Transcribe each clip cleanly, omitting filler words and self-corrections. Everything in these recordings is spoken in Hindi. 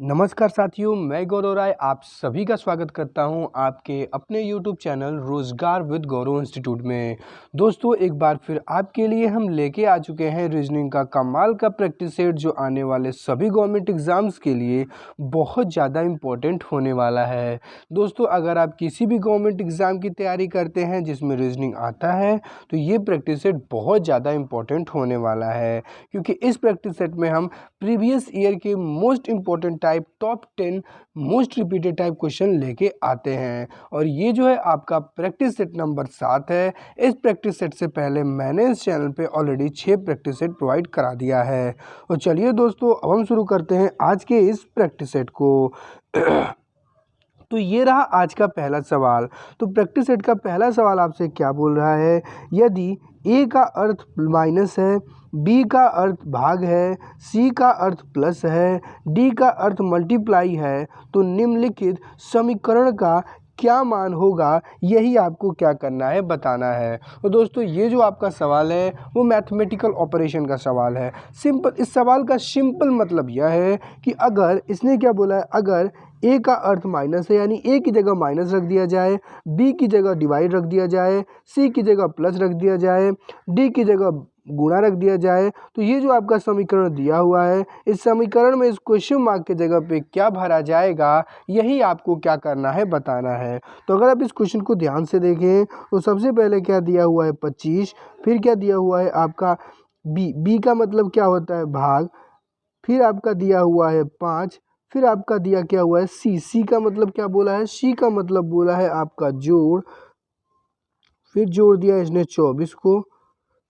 नमस्कार साथियों, मैं गौरव राय आप सभी का स्वागत करता हूं आपके अपने YouTube चैनल रोजगार विद गौरव इंस्टीट्यूट में। दोस्तों, एक बार फिर आपके लिए हम लेके आ चुके हैं रीजनिंग का कमाल का प्रैक्टिस सेट जो आने वाले सभी गवर्नमेंट एग्जाम्स के लिए बहुत ज़्यादा इम्पोर्टेंट होने वाला है। दोस्तों, अगर आप किसी भी गवर्नमेंट एग्ज़ाम की तैयारी करते हैं जिसमें रीजनिंग आता है तो ये प्रैक्टिस सेट बहुत ज़्यादा इम्पोर्टेंट होने वाला है, क्योंकि इस प्रैक्टिस सेट में हम प्रीवियस ईयर के most important type top 10 most repeated type question लेके आते हैं। और ये जो है आपका प्रैक्टिस सेट नंबर 7 है। इस प्रैक्टिस सेट से पहले मैंने इस चैनल पे ऑलरेडी 6 प्रैक्टिस सेट प्रोवाइड करा दिया है। और चलिए दोस्तों, अब हम शुरू करते हैं आज के इस प्रैक्टिस सेट को। तो ये रहा आज का पहला सवाल। तो प्रैक्टिस सेट का पहला सवाल आपसे क्या बोल रहा है, यदि ए का अर्थ माइनस है, बी का अर्थ भाग है, सी का अर्थ प्लस है, डी का अर्थ मल्टीप्लाई है, तो निम्नलिखित समीकरण का क्या मान होगा, यही आपको क्या करना है, बताना है। तो दोस्तों, ये जो आपका सवाल है वो मैथमेटिकल ऑपरेशन का सवाल है। सिंपल, इस सवाल का सिंपल मतलब यह है कि अगर इसने क्या बोला है, अगर ए का अर्थ माइनस है यानी ए की जगह माइनस रख दिया जाए, बी की जगह डिवाइड रख दिया जाए, सी की जगह प्लस रख दिया जाए, डी की जगह गुणा रख दिया जाए, तो ये जो आपका समीकरण दिया हुआ है, इस समीकरण में इस क्वेश्चन मार्क के जगह पे क्या भरा जाएगा, यही आपको क्या करना है, बताना है। तो अगर आप इस क्वेश्चन को ध्यान से देखें तो सबसे पहले क्या दिया हुआ है 25, फिर क्या दिया हुआ है आपका बी का मतलब क्या होता है भाग, फिर आपका दिया हुआ है 5, फिर आपका दिया क्या हुआ है सी का मतलब क्या बोला है, सी का मतलब बोला है आपका जोड़, फिर जोड़ दिया इसने 24 को,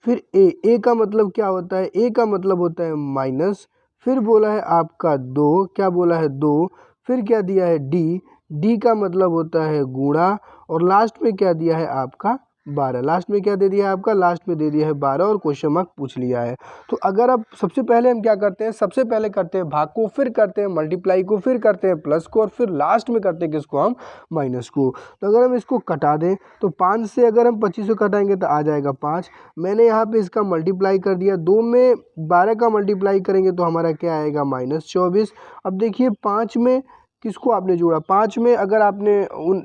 फिर ए का मतलब क्या होता है, ए का मतलब होता है माइनस, फिर बोला है आपका 2, क्या बोला है 2, फिर क्या दिया है डी का मतलब होता है गुणा, और लास्ट में क्या दिया है आपका 12। लास्ट में क्या दे दिया है आपका, लास्ट में दे दिया है 12 और क्वेश्चन मार्क पूछ लिया है। तो अगर आप सबसे पहले हम क्या करते हैं, सबसे पहले करते हैं भाग को, फिर करते हैं मल्टीप्लाई को, फिर करते हैं प्लस को, और फिर लास्ट में करते हैं किसको, हम माइनस को। तो अगर हम इसको कटा दें तो 5 से अगर हम 25 को कटाएंगे तो आ जाएगा 5। मैंने यहाँ पे इसका मल्टीप्लाई कर दिया, 2 में 12 का मल्टीप्लाई करेंगे तो हमारा क्या आएगा -24। अब देखिए 5 में किसको आपने जोड़ा, 5 में अगर आपने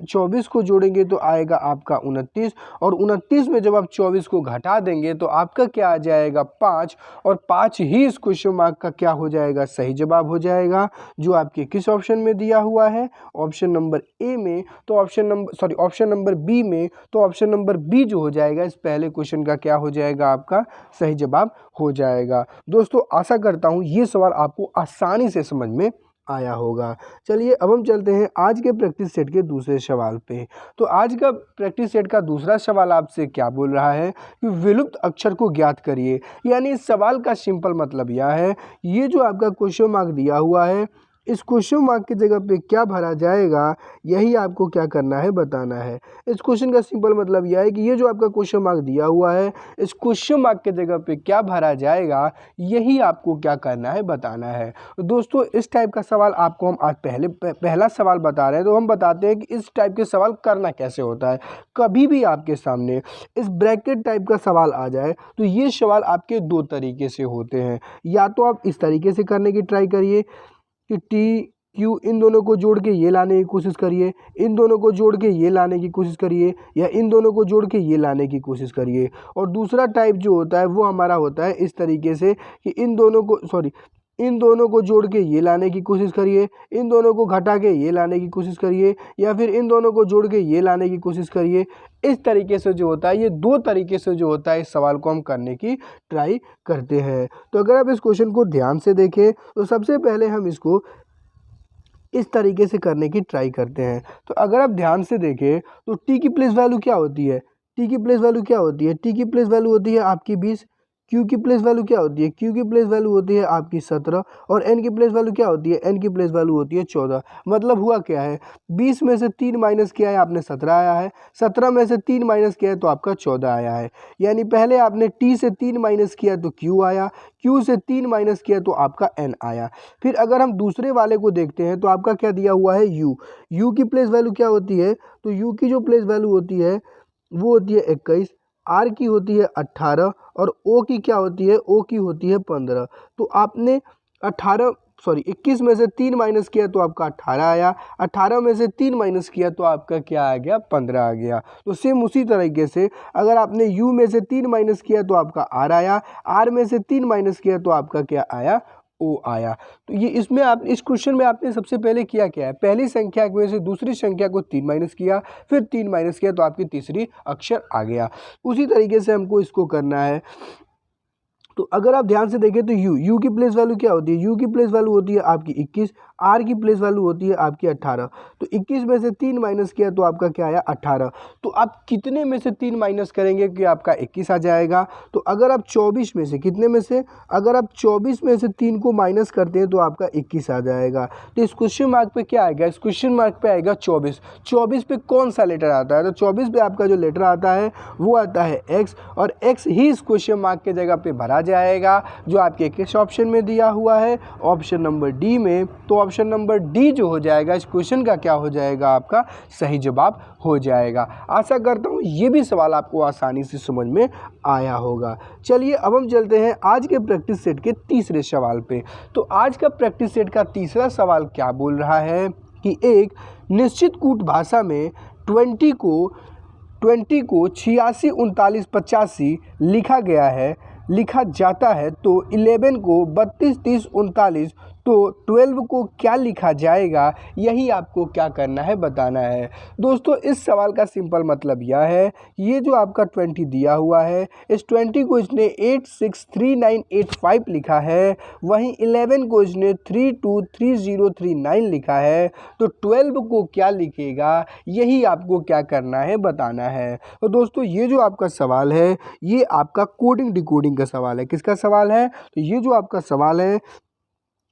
24 को जोड़ेंगे तो आएगा आपका 29, और 29 में जब आप 24 को घटा देंगे तो आपका क्या आ जाएगा 5, और 5 ही इस क्वेश्चन मार्क का क्या हो जाएगा, सही जवाब हो जाएगा, जो आपके किस ऑप्शन में दिया हुआ है, ऑप्शन नंबर ए में। तो ऑप्शन नंबर बी में, तो ऑप्शन नंबर बी जो हो जाएगा इस पहले क्वेश्चन का क्या हो जाएगा, आपका सही जवाब हो जाएगा। दोस्तों, आशा करता हूँ ये सवाल आपको आसानी से समझ में आया होगा। चलिए अब हम चलते हैं आज के प्रैक्टिस सेट के दूसरे सवाल पे। तो आज का प्रैक्टिस सेट का दूसरा सवाल आपसे क्या बोल रहा है कि विलुप्त अक्षर को ज्ञात करिए। यानी इस सवाल का सिंपल मतलब यह है, ये जो आपका क्वेश्चन मार्क दिया हुआ है, इस क्वेश्चन मार्क की जगह पे क्या भरा जाएगा, यही आपको क्या करना है, बताना है। इस क्वेश्चन का सिंपल मतलब यह है कि ये जो आपका क्वेश्चन मार्क दिया हुआ है, इस क्वेश्चन मार्क के जगह पे क्या भरा जाएगा, यही आपको क्या करना है, बताना है। दोस्तों, इस टाइप का सवाल आपको हम आज पहला सवाल बता रहे हैं, तो हम बताते हैं कि इस टाइप के सवाल करना कैसे होता है। कभी भी आपके सामने इस ब्रैकेट टाइप का सवाल आ जाए तो ये सवाल आपके दो तरीके से होते हैं। या तो आप इस तरीके से करने की ट्राई करिए कि टी क्यू इन दोनों को जोड़ के ये लाने की कोशिश करिए, इन दोनों को जोड़ के ये लाने की कोशिश करिए, या इन दोनों को जोड़ के ये लाने की कोशिश करिए। और दूसरा टाइप जो होता है वो हमारा होता है इस तरीके से कि इन दोनों को जोड़ के ये लाने की कोशिश करिए, इन दोनों को घटा के ये लाने की कोशिश करिए, या फिर इन दोनों को जोड़ के ये लाने की कोशिश करिए। इस तरीके से जो होता है, ये दो तरीके से जो होता है, इस सवाल को हम करने की ट्राई करते हैं। तो अगर आप इस क्वेश्चन को ध्यान से देखें तो सबसे पहले हम इसको इस तरीके से करने की ट्राई करते हैं। तो अगर आप ध्यान से देखें तो टी की प्लेस वैल्यू क्या होती है, टी की प्लेस वैल्यू क्या होती है, टी की प्लेस वैल्यू होती है आपकी 20। क्यू की प्लेस वैल्यू क्या होती है, क्यू की प्लेस वैल्यू होती है आपकी 17, और एन की प्लेस वैल्यू क्या होती है, एन की प्लेस वैल्यू होती है 14। मतलब हुआ क्या है, 20 में से 3 माइनस किया है आपने 17 आया है, 17 में से 3 माइनस किया है तो आपका 14 आया है। यानी पहले आपने टी से 3 माइनस किया तो क्यू आया, क्यू से 3 माइनस किया तो आपका एन आया। फिर अगर हम दूसरे वाले को देखते हैं तो आपका क्या दिया हुआ है यू की प्लेस वैल्यू क्या होती है, तो यू की जो प्लेस वैल्यू होती है वो होती है 21, आर की होती है 18, और ओ की क्या होती है, ओ की होती है 15। तो आपने 18 सॉरी 21 में से 3 माइनस किया तो आपका 18 आया, 18 में से 3 माइनस किया तो आपका क्या आ गया, 15 आ गया। तो सेम उसी तरीके से अगर आपने u में से 3 माइनस किया तो आपका r आया, r में से 3 माइनस किया तो आपका क्या आया, o आया। तो ये इसमें आप इस क्वेश्चन में आपने सबसे पहले किया क्या है, पहली संख्या में से दूसरी संख्या को 3 माइनस किया, फिर 3 माइनस किया तो आपकी तीसरी अक्षर आ गया। उसी तरीके से हमको इसको करना है। तो अगर आप ध्यान से देखें तो u की प्लेस वैल्यू क्या होती है, u की प्लेस वैल्यू होती है आपकी 21, r की प्लेस वैल्यू होती है आपकी 18। तो 21 में से 3 माइनस किया तो आपका क्या आया, 18। तो आप कितने में से 3 माइनस करेंगे कि आपका 21 आ जाएगा। तो अगर आप 24 में से, कितने में से, अगर आप 24 में से 3 को माइनस करते हैं तो आपका 21 आ जाएगा। तो इस क्वेश्चन मार्क पे क्या आएगा, इस क्वेश्चन मार्क पे आएगा 24। 24 पे कौन सा लेटर आता है, तो 24 पे आपका जो लेटर आता है वो आता है x, और x ही इस क्वेश्चन मार्क के जगह पे भरा जाएगा जो आपके किस ऑप्शन में दिया हुआ है, ऑप्शन नंबर डी में। तो ऑप्शन नंबर डी जो हो जाएगा इस क्वेश्चन का क्या हो जाएगा, आपका सही जवाब हो जाएगा। आशा करता हूँ ये भी सवाल आपको आसानी से समझ में आया होगा। चलिए अब हम चलते हैं आज के प्रैक्टिस सेट के तीसरे सवाल पे। तो आज का प्रैक्टिस सेट का तीसरा सवाल क्या बोल रहा है कि एक निश्चित कूट भाषा में 20 को 86, 39, 85 लिखा जाता है, तो 11 को 32, 30, 39, तो 12 को क्या लिखा जाएगा, यही आपको क्या करना है, बताना है। दोस्तों इस सवाल का सिंपल मतलब यह है, ये जो आपका 20 दिया हुआ है, इस 20 को इसने 863985 लिखा है, वहीं 11 को इसने 323039 लिखा है, तो 12 को क्या लिखेगा, यही आपको क्या करना है, बताना है। तो दोस्तों ये जो आपका सवाल है ये आपका कोडिंग डिकोडिंग का सवाल है। किसका सवाल है, तो ये जो आपका सवाल है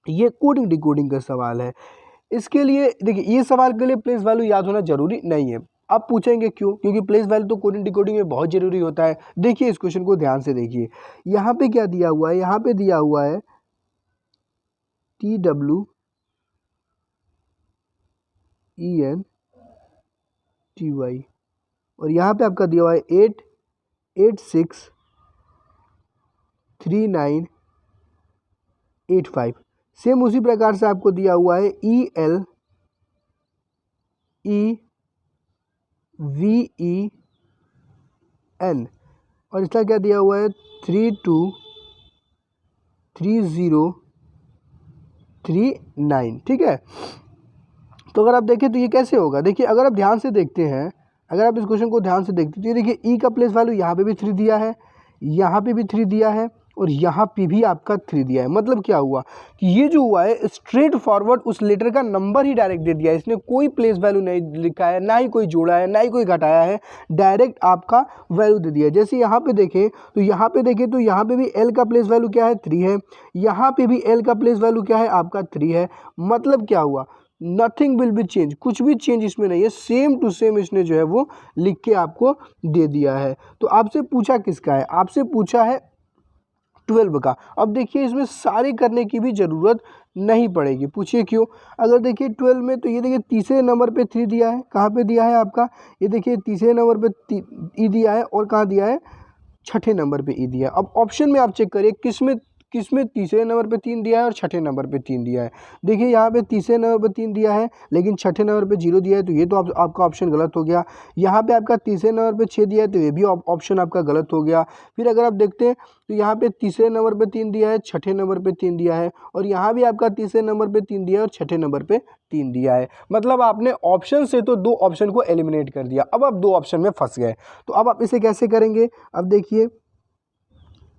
ये कोडिंग डिकोडिंग का सवाल है। इसके लिए देखिए, ये सवाल के लिए प्लेस वैल्यू याद होना जरूरी नहीं है। आप पूछेंगे क्यों, क्योंकि प्लेस वैल्यू तो कोडिंग डिकोडिंग में बहुत जरूरी होता है। देखिए इस क्वेश्चन को ध्यान से देखिए, यहाँ पे क्या दिया हुआ है, यहाँ पे दिया हुआ है TWENTY और यहाँ पे आपका दिया हुआ है 8863985। सेम उसी प्रकार से आपको दिया हुआ है ELEVEN और इसका क्या दिया हुआ है 323039। ठीक है, तो अगर आप देखें तो ये कैसे होगा, देखिए अगर आप ध्यान से देखते हैं, अगर आप इस क्वेश्चन को ध्यान से देखते हैं तो ये देखिए ई का प्लेस वैल्यू यहाँ पे भी 3 दिया है, यहाँ पे भी 3 दिया है और यहाँ पे भी आपका 3 दिया है। मतलब क्या हुआ कि ये जो हुआ है स्ट्रेट फॉरवर्ड उस लेटर का नंबर ही डायरेक्ट दे दिया है, इसने कोई प्लेस वैल्यू नहीं लिखा है, ना ही कोई जोड़ा है, ना ही कोई घटाया है, डायरेक्ट आपका वैल्यू दे दिया है। जैसे यहाँ पे देखें तो यहाँ पे भी एल का प्लेस वैल्यू क्या है 3 है, यहाँ पे भी एल का प्लेस वैल्यू क्या है आपका 3 है। मतलब क्या हुआ, नथिंग विल बी चेंज, कुछ भी चेंज इसमें नहीं है, सेम टू सेम इसने जो है वो लिख के आपको दे दिया है। तो आपसे पूछा किसका है, आपसे पूछा है 12 का। अब देखिए इसमें सारे करने की भी ज़रूरत नहीं पड़ेगी, पूछिए क्यों। अगर देखिए 12 में तो ये देखिए तीसरे नंबर पे 3 दिया है, कहाँ पे दिया है आपका, ये देखिए तीसरे नंबर पे ई दिया है और कहाँ दिया है, छठे नंबर पे ई दिया है। अब ऑप्शन में आप चेक करिए किसमें तीसरे नंबर पे 3 दिया है और छठे नंबर पे 3 दिया है। देखिए यहाँ पे तीसरे नंबर पे 3 दिया है लेकिन छठे नंबर पे 0 दिया है, तो ये तो आपका ऑप्शन गलत हो गया। यहाँ पे आपका तीसरे नंबर पे 6 दिया है, तो ये भी ऑप्शन आपका गलत हो गया। फिर अगर आप देखते हैं तो यहाँ पे तीसरे नंबर पे 3 दिया है, छठे नंबर पे 3 दिया है, और यहाँ भी आपका तीसरे नंबर पे 3 दिया है और छठे नंबर पे 3 दिया है। मतलब आपने ऑप्शन से तो 2 ऑप्शन को एलिमिनेट कर दिया, अब आप 2 ऑप्शन में फंस गए। तो अब आप इसे कैसे करेंगे, अब देखिए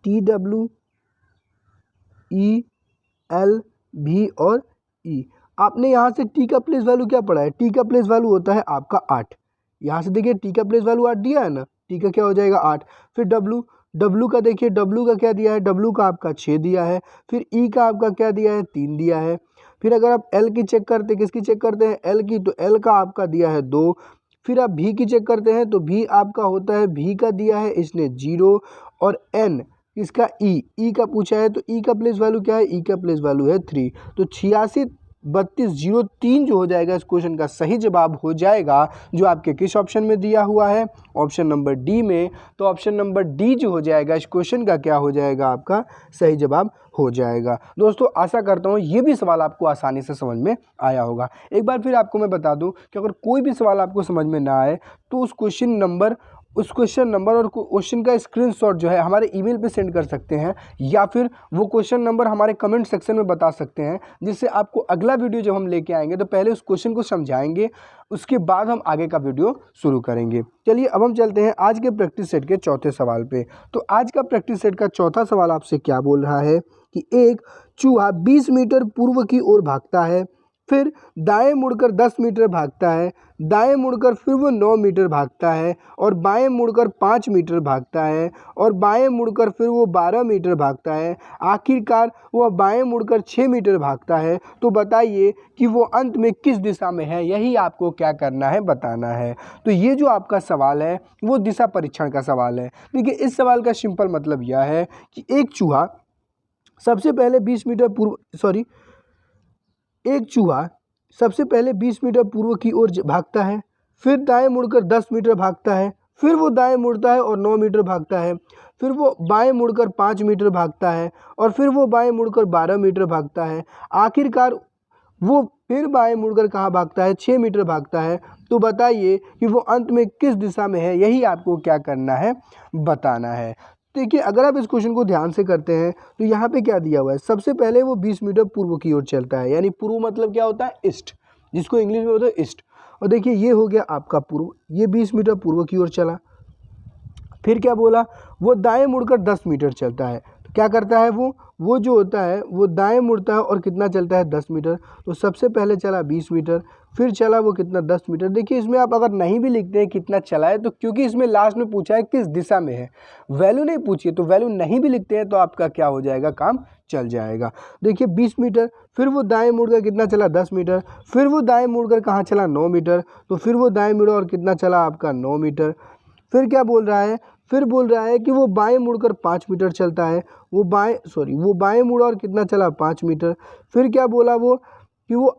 TWELV और E, आपने यहाँ से T का प्लेस वैल्यू क्या पढ़ा है, T का प्लेस वैल्यू होता है आपका 8। यहाँ से देखिए T का प्लेस वैल्यू 8 दिया है ना, T का क्या हो जाएगा 8। फिर W का देखिए W का क्या दिया है, W का आपका 6 दिया है। फिर E का आपका क्या दिया है 3 दिया है। फिर अगर आप L की चेक करते हैं, किसकी चेक करते हैं L की, तो L का आपका दिया है 2। फिर आप V की चेक करते हैं तो V आपका होता है, V का दिया है इसने 0, और N इसका E का पूछा है, तो E का प्लेस वैल्यू क्या है, E का प्लेस वैल्यू है 3। तो 86 3203 जो हो जाएगा इस क्वेश्चन का सही जवाब हो जाएगा, जो आपके किस ऑप्शन में दिया हुआ है, ऑप्शन नंबर डी में। तो ऑप्शन नंबर डी जो हो जाएगा इस क्वेश्चन का क्या हो जाएगा, आपका सही जवाब हो जाएगा। दोस्तों आशा करता हूँ ये भी सवाल आपको आसानी से समझ में आया होगा। एक बार फिर आपको मैं बता दूं कि अगर कोई भी सवाल आपको समझ में ना आए तो उस क्वेश्चन नंबर और क्वेश्चन का स्क्रीनशॉट जो है हमारे ईमेल पे सेंड कर सकते हैं, या फिर वो क्वेश्चन नंबर हमारे कमेंट सेक्शन में बता सकते हैं, जिससे आपको अगला वीडियो जब हम लेके आएंगे तो पहले उस क्वेश्चन को समझाएंगे, उसके बाद हम आगे का वीडियो शुरू करेंगे। चलिए अब हम चलते हैं आज के प्रैक्टिस सेट के चौथे सवाल पे। तो आज का प्रैक्टिस सेट का चौथा सवाल आपसे क्या बोल रहा है कि एक चूहा 20 मीटर पूर्व की ओर भागता है, फिर दाएं मुड़कर 10 मीटर भागता है, दाएं मुड़कर फिर वो 9 मीटर भागता है, और बाएं मुड़कर 5 मीटर भागता है, और बाएं मुड़कर फिर वो 12 मीटर भागता है। आखिरकार वह बाएं मुड़कर 6 मीटर भागता है। तो बताइए कि वो अंत में किस दिशा में है, यही आपको क्या करना है, बताना है। तो ये जो आपका सवाल है वो दिशा परीक्षण का सवाल है। देखिए इस सवाल का सिंपल मतलब यह है कि एक चूहा सबसे पहले 20 मीटर पूर्व की ओर भागता है, फिर दाएं मुड़कर 10 मीटर भागता है, फिर वो दाएं मुड़ता है और 9 मीटर भागता है, फिर वो बाएं मुड़कर 5 मीटर भागता है, और फिर वो बाएं मुड़कर 12 मीटर भागता है। आखिरकार वो फिर बाएं मुड़कर कहाँ भागता है, 6 मीटर भागता है। तो बताइए कि वो अंत में किस दिशा में है, यही आपको क्या करना है, बताना है। देखिए अगर आप इस क्वेश्चन को ध्यान से करते हैं तो यहाँ पे क्या दिया हुआ है, सबसे पहले वो 20 मीटर पूर्व की ओर चलता है, यानी पूर्व मतलब क्या होता है, ईस्ट, जिसको इंग्लिश में होता है ईस्ट। और देखिए ये हो गया आपका पूर्व, ये 20 मीटर पूर्व की ओर चला। फिर क्या बोला, वो दाएं मुड़कर 10 मीटर चलता है। तो क्या करता है वो जो होता है वो दाएं मुड़ता है और कितना चलता है, 10 मीटर। तो सबसे पहले चला 20 मीटर, फिर चला वो कितना, 10 मीटर। देखिए इसमें आप अगर नहीं भी लिखते हैं कितना चला है, तो क्योंकि इसमें लास्ट में पूछा है किस दिशा में है, वैल्यू नहीं पूछी है, तो वैल्यू नहीं भी लिखते हैं तो आपका क्या हो जाएगा, काम चल जाएगा। देखिए 20 मीटर, फिर वो दाएं मुड़कर कितना चला, 10 मीटर, फिर वो दाएं मुड़कर कहाँ चला, 9 मीटर। तो फिर वो दाएं मुड़ा और कितना चला आपका, 9 मीटर। फिर क्या बोल रहा है, फिर बोल रहा है कि वो बाएं मुड़कर 5 मीटर चलता है, वो बाएं मुड़ा और कितना चला, 5 मीटर। फिर क्या बोला वो कि वो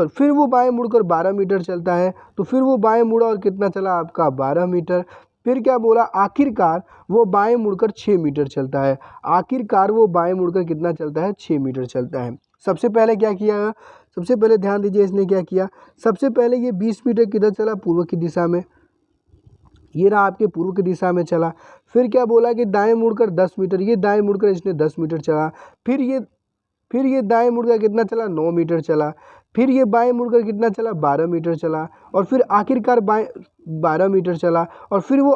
फिर वो बाएं मुड़कर 12 मीटर चलता है। तो फिर वो बाएं मुड़ा और कितना चला आपका, 12 मीटर। फिर क्या बोला, आखिरकार वो बाएं मुड़कर 6 मीटर चलता है। आखिरकार वो बाएं मुड़कर कितना चलता है, 6 मीटर चलता है। सबसे पहले क्या किया, सबसे पहले ध्यान दीजिए इसने क्या किया, सबसे पहले ये 20 मीटर किधर चला, पूर्व की दिशा में, ये रहा आपके पूर्व की दिशा में चला। फिर क्या बोला कि दाएं मुड़कर 10 मीटर, ये दाएं मुड़कर इसने 10 मीटर चला। फिर ये दाएं मुड़कर कितना चला, 9 मीटर चला। फिर ये बाएं मुड़कर कितना चला, 12 मीटर चला। और फिर आखिरकार 12 मीटर चला। और फिर वो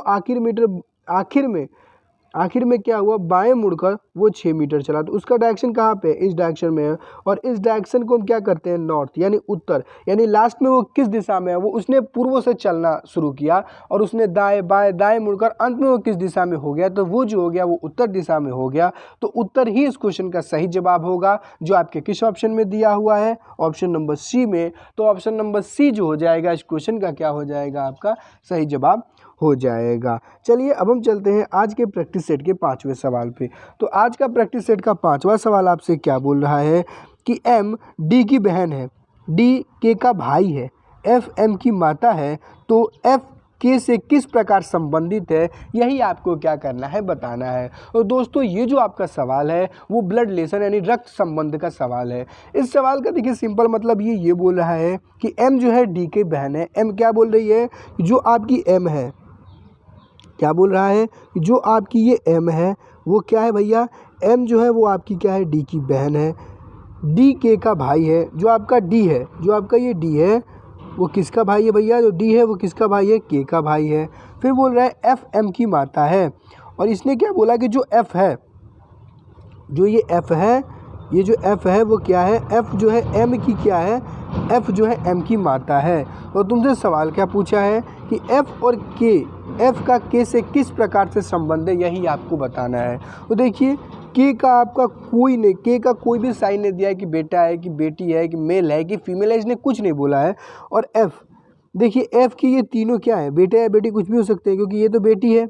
आखिर में क्या हुआ, बाएं मुड़कर वो 6 मीटर चला। तो उसका डायरेक्शन कहाँ पे है, इस डायरेक्शन में है। और इस डायरेक्शन को हम क्या करते हैं, नॉर्थ, यानी उत्तर। यानी लास्ट में वो किस दिशा में है, वो उसने पूर्व से चलना शुरू किया और उसने दाएं मुड़कर अंत में वो किस दिशा में हो गया, तो वो जो हो गया वो उत्तर दिशा में हो गया। तो उत्तर ही इस क्वेश्चन का सही जवाब होगा, जो आपके किस ऑप्शन में दिया हुआ है, ऑप्शन नंबर सी में। तो ऑप्शन नंबर सी जो हो जाएगा इस क्वेश्चन का क्या हो जाएगा, आपका सही जवाब हो जाएगा। चलिए अब हम चलते हैं आज के प्रैक्टिस सेट के 5वें सवाल पे। तो आज का प्रैक्टिस सेट का 5वां सवाल आपसे क्या बोल रहा है कि एम डी की बहन है, डी के का भाई है, एफ एम की माता है, तो एफ के से किस प्रकार संबंधित है, यही आपको क्या करना है, बताना है। और दोस्तों ये जो आपका सवाल है वो ब्लड रिलेशन यानी रक्त संबंध का सवाल है। इस सवाल का देखिए सिंपल मतलब ये बोल रहा है कि एम जो है डी की बहन है। एम क्या बोल रही है, जो आपकी एम है, क्या बोल रहा है, जो आपकी ये एम है वो क्या है भैया, एम जो है वो आपकी क्या है, डी की बहन है, डी के का भाई है। जो आपका डी है, जो आपका ये डी है वो किसका भाई है भैया, जो डी है वो किसका भाई है, के का भाई है। फिर बोल रहा है एफ एम की माता है। और इसने क्या बोला कि जो एफ है, जो ये एफ है, ये जो एफ है वो क्या है, एफ जो है एम की क्या है, एफ जो है एम की माता है। और तुमसे सवाल क्या पूछा है कि एफ और के, एफ का के से किस प्रकार से संबंध है, यही आपको बताना है। तो देखिए के का आपका कोई नहीं, के का कोई भी साइन नहीं दिया है कि बेटा है कि बेटी है कि मेल है कि फीमेल है, इसने कुछ नहीं बोला है। और एफ, देखिए एफ की ये तीनों क्या है, बेटे या बेटी कुछ भी हो सकते हैं, क्योंकि ये तो बेटी है,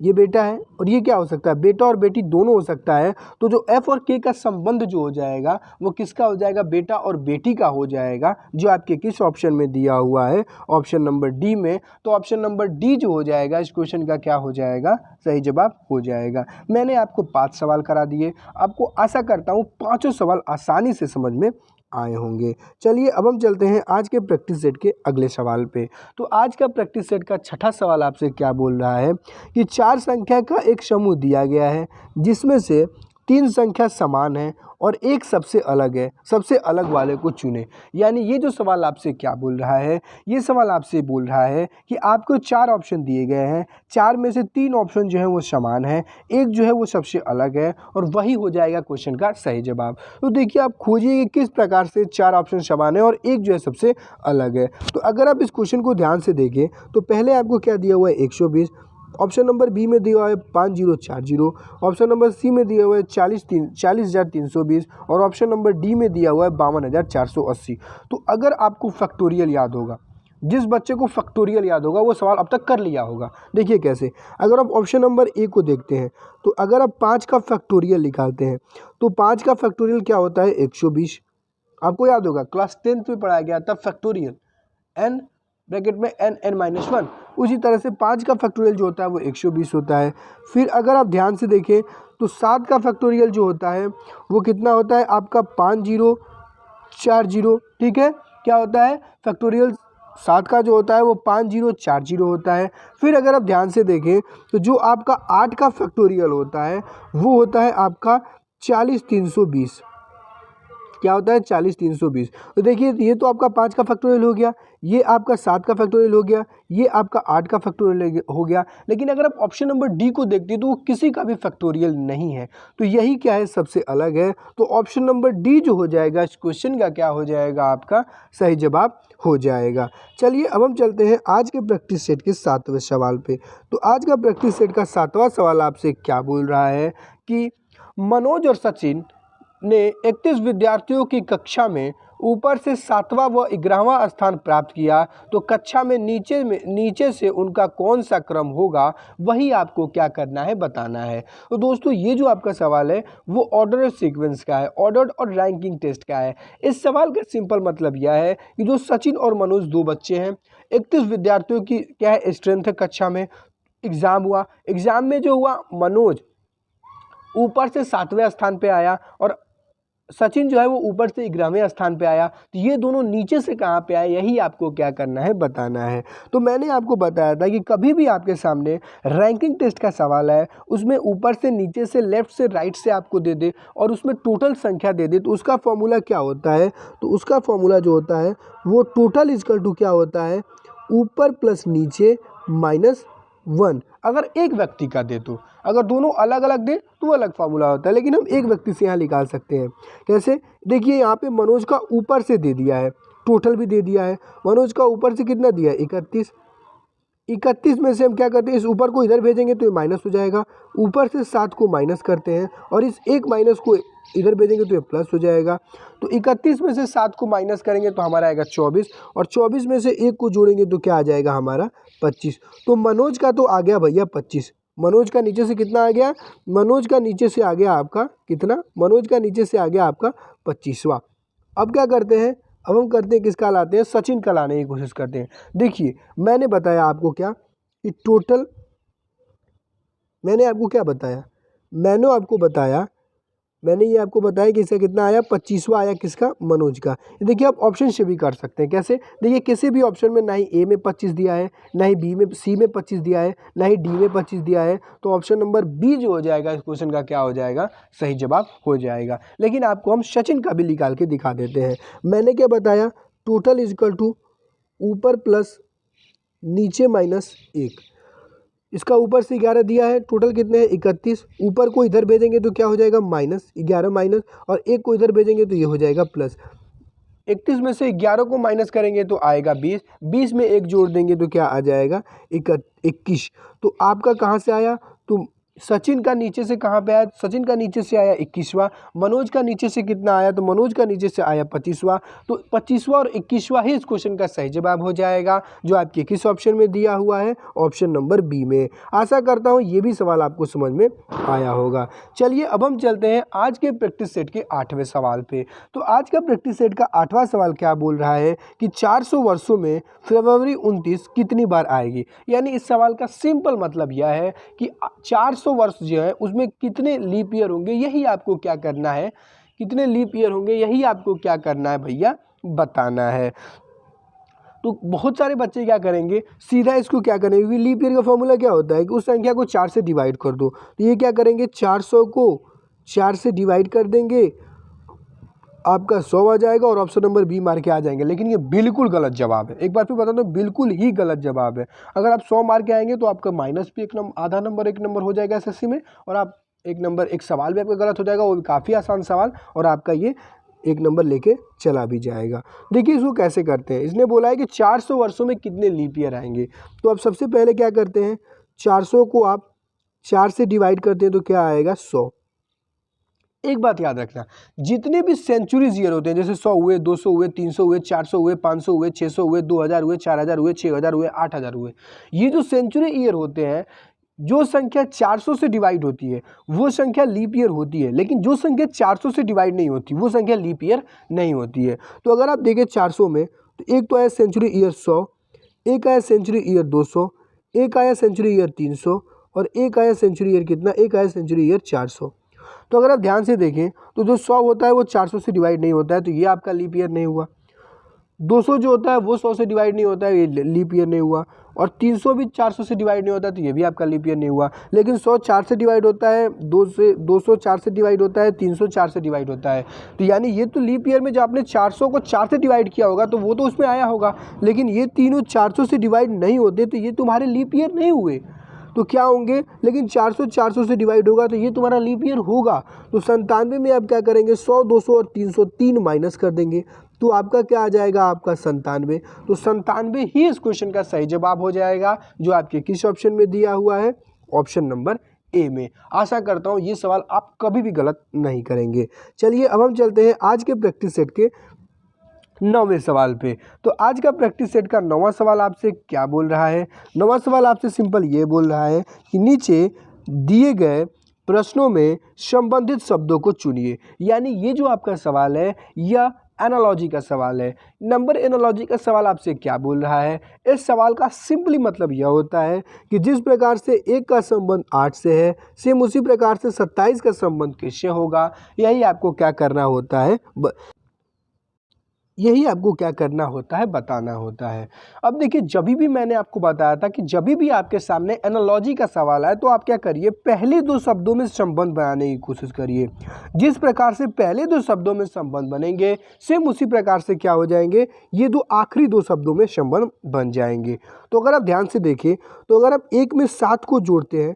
ये बेटा है और ये क्या हो सकता है, बेटा और बेटी दोनों हो सकता है। तो जो एफ और के का संबंध जो हो जाएगा वो किसका हो जाएगा, बेटा और बेटी का हो जाएगा, जो आपके किस ऑप्शन में दिया हुआ है, ऑप्शन नंबर डी में। तो ऑप्शन नंबर डी जो हो जाएगा इस क्वेश्चन का क्या हो जाएगा, सही जवाब हो जाएगा। मैंने आपको 5 सवाल करा दिए, आपको आशा करता हूँ पाँचों सवाल आसानी से समझ में आए होंगे। चलिए अब हम चलते हैं आज के प्रैक्टिस सेट के अगले सवाल पे। तो आज का प्रैक्टिस सेट का छठा सवाल आपसे क्या बोल रहा है कि 4 संख्या का एक समूह दिया गया है जिसमें से 3 संख्या समान है और एक सबसे अलग है, सबसे अलग वाले को चुने। यानी ये जो सवाल आपसे क्या बोल रहा है, ये सवाल आपसे बोल रहा है कि आपको 4 ऑप्शन दिए गए हैं, 4 में से 3 ऑप्शन जो है वो समान है, एक जो है वो सबसे अलग है और वही हो जाएगा क्वेश्चन का सही जवाब। तो देखिए आप खोजिए कि किस प्रकार से 4 ऑप्शन समान है और एक जो है सबसे अलग है। तो अगर आप इस क्वेश्चन को ध्यान से देखें तो पहले आपको क्या दिया हुआ है 120, ऑप्शन नंबर बी में दिया हुआ है 5040, ऑप्शन नंबर सी में दिया हुआ है 40,320 और ऑप्शन नंबर डी में दिया हुआ है 52,480। तो अगर आपको फैक्टोरियल याद होगा, जिस बच्चे को फैक्टोरियल याद होगा वो सवाल अब तक कर लिया होगा। देखिए कैसे, अगर आप ऑप्शन नंबर ए को देखते हैं तो अगर आप 5 का फैक्टोरियल निकालते हैं तो 5 का फैक्टोरियल क्या होता है 120। आपको याद होगा क्लास 10th में पढ़ाया गया था फैक्टोरियल, n ब्रैकेट में n(n-1). उसी तरह से 5 का फैक्टोरियल जो होता है वो 120 होता है। फिर अगर आप ध्यान से देखें तो 7 का फैक्टोरियल जो होता है वो कितना होता है आपका 5040, ठीक है। क्या होता है फैक्टोरियल 7 का जो होता है वो 5040 होता है। फिर अगर आप ध्यान से देखें तो जो आपका 8 का फैक्टोरियल होता है वो होता है आपका 40,320। क्या होता है 40,320। तो देखिए ये तो आपका 5 का फैक्टोरियल हो गया, ये आपका 7 का फैक्टोरियल हो गया, ये आपका 8 का फैक्टोरियल हो गया। लेकिन अगर आप ऑप्शन नंबर डी को देखते हैं तो वो किसी का भी फैक्टोरियल नहीं है, तो यही क्या है सबसे अलग है। तो ऑप्शन नंबर डी जो हो जाएगा इस क्वेश्चन का क्या हो जाएगा, आपका सही जवाब हो जाएगा। चलिए अब हम चलते हैं आज के प्रैक्टिस सेट के 7वें सवाल पे। तो आज का प्रैक्टिस सेट का 7वां सवाल आपसे क्या बोल रहा है कि मनोज और सचिन ने 31 विद्यार्थियों की कक्षा में ऊपर से 7वां व 11वां स्थान प्राप्त किया, तो कक्षा में नीचे से उनका कौन सा क्रम होगा, वही आपको क्या करना है बताना है। तो दोस्तों ये जो आपका सवाल है वो ऑर्डर और सीक्वेंस का है, ऑर्डर और रैंकिंग टेस्ट का है। इस सवाल का सिंपल मतलब यह है कि जो सचिन और मनोज 2 बच्चे हैं, 31 विद्यार्थियों की क्या है स्ट्रेंथ है कक्षा में, एग्ज़ाम हुआ, एग्ज़ाम में जो हुआ मनोज ऊपर से 7वें स्थान पे आया और सचिन जो है वो ऊपर से 11वें स्थान पे आया। तो ये दोनों नीचे से कहाँ पे आए, यही आपको क्या करना है बताना है। तो मैंने आपको बताया था कि कभी भी आपके सामने रैंकिंग टेस्ट का सवाल है, उसमें ऊपर से नीचे से लेफ्ट से राइट से आपको दे दे और उसमें टोटल संख्या दे दे, तो उसका फॉर्मूला क्या होता है, तो उसका फॉर्मूला जो होता है वो टोटल इक्वल टू क्या होता है, ऊपर प्लस नीचे -1। अगर एक व्यक्ति का दे तो, अगर दोनों अलग अलग दे तो अलग फार्मूला होता है, लेकिन हम एक व्यक्ति से यहाँ निकाल सकते हैं। कैसे, देखिए यहाँ पे मनोज का ऊपर से दे दिया है, टोटल भी दे दिया है। मनोज का ऊपर से कितना दिया है 31 में से हम क्या करते हैं, इस ऊपर को इधर भेजेंगे तो ये माइनस हो जाएगा, ऊपर से 7 को माइनस करते हैं और इस एक माइनस को इधर भेजेंगे तो ये प्लस हो जाएगा। तो 31 में से 7 को माइनस करेंगे तो हमारा आएगा 24 और 24 में से 1 को जोड़ेंगे तो क्या आ जाएगा हमारा 25। तो मनोज का तो आ गया भैया 25। मनोज का नीचे से कितना आ गया, मनोज का नीचे से आ गया आपका कितना, मनोज का नीचे से आ गया आपका 25वां। अब क्या करते हैं, अब हम करते हैं किसका लाते हैं, सचिन का लाने की कोशिश करते हैं। देखिए मैंने बताया आपको क्या कि टोटल, मैंने आपको क्या बताया, मैंने ये आपको बताया कि इसका कितना आया 25वां आया, किसका, मनोज का। देखिए आप ऑप्शन से भी कर सकते हैं। कैसे, देखिए किसी भी ऑप्शन में ना ही ए में 25 दिया है, ना ही बी में, सी में 25 दिया है, ना ही डी में 25 दिया है, तो ऑप्शन नंबर बी जो हो जाएगा इस क्वेश्चन का क्या हो जाएगा, सही जवाब हो जाएगा। लेकिन आपको हम सचिन का भी निकाल के दिखा देते हैं। मैंने क्या बताया, टोटल इज इक्वल टू ऊपर प्लस नीचे -1। इसका ऊपर से 11 दिया है, टोटल कितने हैं 31। ऊपर को इधर भेजेंगे तो क्या हो जाएगा -11 माइनस, और 1 को इधर भेजेंगे तो ये हो जाएगा प्लस। 31 में से 11 को माइनस करेंगे तो आएगा 20, 20 में 1 जोड़ देंगे तो क्या आ जाएगा 21। तो आपका कहाँ से आया, तो सचिन का नीचे से कहाँ पे आया? सचिन का नीचे से आया 21वां। मनोज का नीचे से कितना आया? तो मनोज का नीचे से आया 25वां। तो 25वां और 21वां ही इस क्वेश्चन का सही जवाब हो जाएगा, जो आपके किस ऑप्शन में दिया हुआ है? ऑप्शन नंबर बी में। आशा करता हूँ ये भी सवाल आपको समझ में आया होगा। चलिए अब हम चलते हैं आज के प्रैक्टिस सेट के 8वें सवाल पे। तो आज का प्रैक्टिस सेट का 8वां सवाल क्या बोल रहा है कि 400 वर्षों में फरवरी 29 कितनी बार आएगी? यानी इस सवाल का सिंपल मतलब यह है कि 400 वर्ष जो है उसमें कितने लीप ईयर होंगे, यही आपको क्या करना है, कितने लीप ईयर होंगे यही आपको क्या करना है भैया, बताना है। तो बहुत सारे बच्चे क्या करेंगे, सीधा इसको क्या करेंगे, क्योंकि लीप ईयर का फॉर्मूला क्या होता है कि उस संख्या को 4 से डिवाइड कर दो। तो ये क्या करेंगे, 400 को 4 से डिवाइड कर देंगे, आपका 100 आ जाएगा और ऑप्शन नंबर बी मार के आ जाएंगे। लेकिन ये बिल्कुल गलत जवाब है, एक बार फिर बता दो, बिल्कुल ही गलत जवाब है। अगर आप 100 मार के आएंगे तो आपका माइनस भी आधा नंबर 1 नंबर हो जाएगा एसएससी में, और आप एक सवाल भी आपका गलत हो जाएगा, वो भी काफ़ी आसान सवाल, और आपका ये 1 नंबर लेके चला भी जाएगा। देखिए इसको कैसे करते हैं, इसने बोला है कि 400 वर्षों में कितने लीप ईयर आएंगे। तो आप सबसे पहले क्या करते हैं, 400 को आप 4 से डिवाइड करते हैं तो क्या आएगा, 100। एक बात याद रखना, जितने भी सेंचुरीज ईयर होते हैं, जैसे 100 हुए, 200 हुए, 300 हुए, 400 हुए, 500 हुए, 600 हुए, 2000 हुए, 4000 हुए, 6000 हुए, 8000 हुए, ये जो सेंचुरी ईयर होते हैं, जो संख्या 400 से डिवाइड होती है वो संख्या लीप ईयर होती है, लेकिन जो संख्या 400 से डिवाइड नहीं होती वो संख्या लीप ईयर नहीं होती है। तो अगर आप देखें 400 में, तो एक तो आया सेंचुरी ईयर 100, एक आया सेंचुरी ईयर 200, एक आया सेंचुरी ईयर 300, और एक आया सेंचुरी ईयर कितना, एक आया सेंचुरी ईयर 400। तो अगर आप ध्यान से देखें तो जो 100 होता है वो 400 से डिवाइड नहीं होता है, तो ये आपका लीप ईयर नहीं हुआ। 200 जो होता है वो 100 से डिवाइड नहीं होता है, ये लीप ईयर नहीं हुआ। और 300 भी 400 से डिवाइड नहीं होता है, तो ये भी आपका लीप ईयर नहीं हुआ। लेकिन 100 4 से डिवाइड होता है, 200 4 से डिवाइड होता है, 300 4 से डिवाइड होता है। तो यानी ये तो लीप ईयर में जो आपने 400 को 4 से डिवाइड किया होगा तो वो तो उसमें आया होगा, लेकिन ये तीनों 400 से डिवाइड नहीं होते, तो ये तुम्हारे लीप ईयर नहीं हुए। तो क्या होंगे, लेकिन 400 से डिवाइड होगा तो ये तुम्हारा लीप ईयर होगा। तो 97 में आप क्या करेंगे, 100 200 और 300 3 माइनस कर देंगे, तो आपका क्या आ जाएगा, आपका 97। तो 97 ही इस क्वेश्चन का सही जवाब हो जाएगा, जो आपके किस ऑप्शन में दिया हुआ है, ऑप्शन नंबर ए में। आशा करता हूँ ये सवाल आप कभी भी गलत नहीं करेंगे। चलिए अब हम चलते हैं आज के प्रैक्टिस सेट के 9वें सवाल पे। तो आज का प्रैक्टिस सेट का 9वां सवाल आपसे क्या बोल रहा है? 9वां सवाल आपसे सिंपल ये बोल रहा है कि नीचे दिए गए प्रश्नों में संबंधित शब्दों को चुनिए। यानी ये जो आपका सवाल है यह एनालॉजी का सवाल है। नंबर एनालॉजी का सवाल आपसे क्या बोल रहा है? इस सवाल का सिंपली मतलब यह होता है कि जिस प्रकार से 1 का संबंध 8 से है, सेम उसी प्रकार से 27 का संबंध किससे होगा, यही आपको क्या करना होता है, यही आपको क्या करना होता है, बताना होता है। अब देखिए, जब भी मैंने आपको बताया था कि जब भी आपके सामने एनालॉजी का सवाल आए तो आप क्या करिए, पहले 2 शब्दों में संबंध बनाने की कोशिश करिए। जिस प्रकार से पहले 2 शब्दों में संबंध बनेंगे, सेम उसी प्रकार से क्या हो जाएंगे, ये 2 आखिरी 2 शब्दों में संबंध बन जाएंगे। तो अगर आप ध्यान से देखें, तो अगर आप 1 में 7 को जोड़ते हैं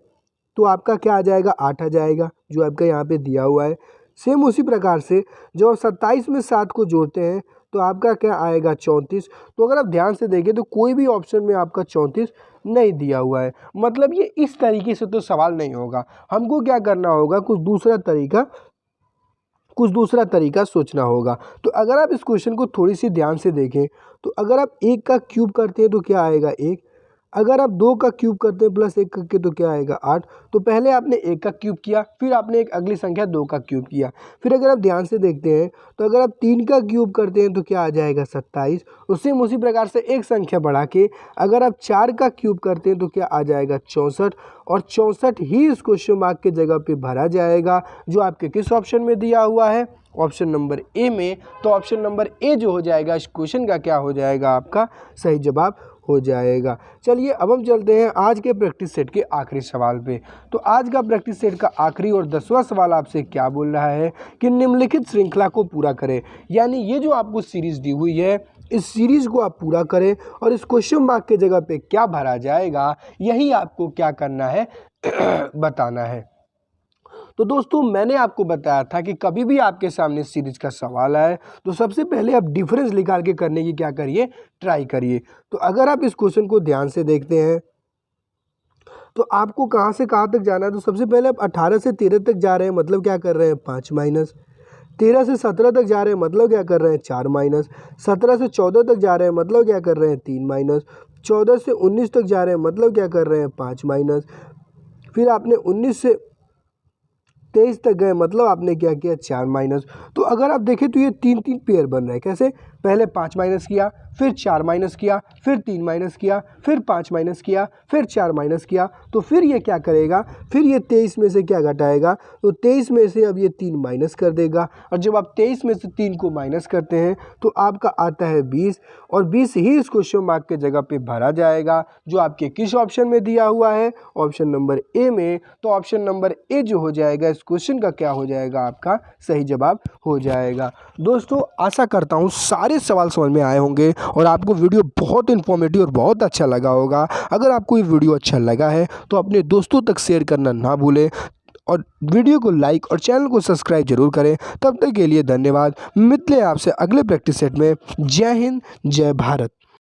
तो आपका क्या आ जाएगा, 8 आ जाएगा, जो आपका यहाँ पे दिया हुआ है। सेम उसी प्रकार से जब 27 में 7 को जोड़ते हैं तो आपका क्या आएगा, 34। तो अगर आप ध्यान से देखें तो कोई भी ऑप्शन में आपका 34 नहीं दिया हुआ है। मतलब ये इस तरीके से तो सवाल नहीं होगा, हमको क्या करना होगा, कुछ दूसरा तरीका सोचना होगा। तो अगर आप इस क्वेश्चन को थोड़ी सी ध्यान से देखें, तो अगर आप 1 का क्यूब करते हैं तो क्या आएगा, 1। अगर आप 2 का क्यूब करते हैं प्लस 1 करके तो क्या आएगा, 8। तो पहले आपने 1 का क्यूब किया, फिर आपने एक अगली संख्या 2 का क्यूब किया। फिर अगर आप ध्यान से देखते हैं तो अगर आप 3 का क्यूब करते हैं तो क्या आ जाएगा, 27। उससे उसी प्रकार से एक संख्या बढ़ा के अगर आप 4 का क्यूब करते हैं तो क्या आ जाएगा, 64। और 64 ही इस क्वेश्चन मार्क के जगह पे भरा जाएगा, जो आपके किस ऑप्शन में दिया हुआ है, ऑप्शन नंबर ए में। तो ऑप्शन नंबर ए जो हो जाएगा इस क्वेश्चन का क्या हो जाएगा, आपका सही जवाब हो जाएगा। चलिए अब हम चलते हैं आज के प्रैक्टिस सेट के आखिरी सवाल पे। तो आज का प्रैक्टिस सेट का आखिरी और 10वां सवाल आपसे क्या बोल रहा है कि निम्नलिखित श्रृंखला को पूरा करें। यानी ये जो आपको सीरीज दी हुई है, इस सीरीज को आप पूरा करें और इस क्वेश्चन मार्क के जगह पे क्या भरा जाएगा, यही आपको क्या करना है बताना है। तो दोस्तों, मैंने आपको बताया था कि कभी भी आपके सामने सीरीज का सवाल आए तो सबसे पहले आप डिफरेंस निकाल के करने की क्या करिए, ट्राई करिए। तो अगर आप इस क्वेश्चन को ध्यान से देखते हैं तो आपको कहाँ से कहाँ तक जाना है, तो सबसे पहले आप 18 से 13 तक जा रहे हैं, मतलब क्या कर रहे हैं 5 माइनस। 13 से 17 तक जा रहे हैं, मतलब क्या कर रहे हैं 4 माइनस। 17 से 14 तक जा रहे हैं, मतलब क्या कर रहे हैं 3 माइनस। 14 से 19 तक जा रहे हैं, मतलब क्या कर रहे हैं 5 माइनस। फिर आपने 19 से 23 तक गए, मतलब आपने क्या किया 4 माइनस। तो अगर आप देखें तो ये 3 पेयर बन रहे हैं। कैसे, पहले 5 माइनस किया, फिर 4 माइनस किया, फिर 3 माइनस किया, फिर 5 माइनस किया, फिर 4 माइनस किया। तो फिर ये क्या करेगा, फिर ये 23 में से क्या घटाएगा, तो 23 में से अब ये 3 माइनस कर देगा। और जब आप 23 में से 3 को माइनस करते हैं तो आपका आता है 20, और 20 ही इस क्वेश्चन मार्क के जगह पे भरा जाएगा, जो आपके किस ऑप्शन में दिया हुआ है, ऑप्शन नंबर ए में। तो ऑप्शन नंबर ए जो हो जाएगा इस क्वेश्चन का क्या हो जाएगा, आपका सही जवाब हो जाएगा। दोस्तों आशा करता हूँ सारे सवाल समझ में आए होंगे और आपको वीडियो बहुत इन्फॉर्मेटिव और बहुत अच्छा लगा होगा। अगर आपको ये वीडियो अच्छा लगा है तो अपने दोस्तों तक शेयर करना ना भूलें, और वीडियो को लाइक और चैनल को सब्सक्राइब जरूर करें। तब तक के लिए धन्यवाद। मिलते हैं आपसे अगले प्रैक्टिस सेट में। जय हिंद, जय भारत।